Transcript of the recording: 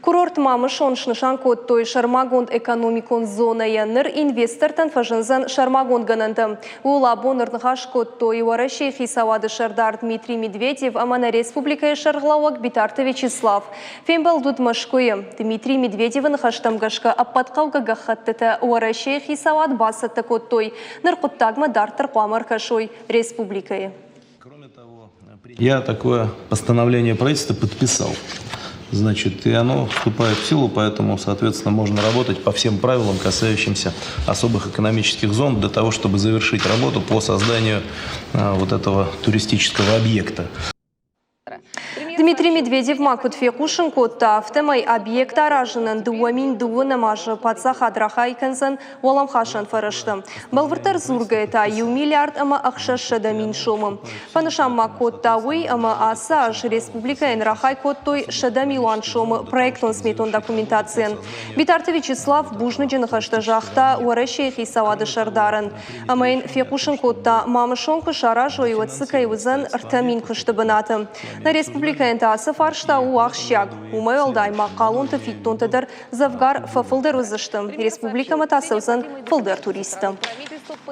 Курорт мамышон шнышан коттой шармагонд экономикон зона яныр инвестортан фажынзан шармагонд ганантым. Ула бонырнхаш коттой варашей хисавады шардар Дмитрий Медведев амана республикая шарглауак битарты Вячеслав. Фембал дудмашкуем. Дмитрий Медведевын хаштамгашка аппаткауга гахаттыта варашей хисавад басатта коттой. Наркоттагма дартар куамар кашой республикая. Кроме того, я такое постановление правительства подписал. Значит, и оно вступает в силу, поэтому, соответственно, можно работать по всем правилам, касающимся особых экономических зон, для того, чтобы завершить работу по созданию вот этого туристического объекта. Дмитрий Медведев макут фекушин котта автомай объект аражынан дуамин дуына мажы патса хадраха икенсен волам хашан фарыштым. Балвыртар зурга это ю миллиард ама ахшашада мин шомым. Панышам макотта уй ама асаж республика энрахай коттой шада милуан шомы проектон сметон документациен. Битарты Вячеслав бужныджин хашта жахта уарашей хисавады шардарын. Амайн фекушин котта мамышонку шаражо и вацыка и вызен ртамин кыштыбынатым. На республика Ентасы фаршта уахщак. Умайолдай макалунты фиттунтыдыр завгар фафылдыр узыштым. Республика матасывзын фылдыр туристым.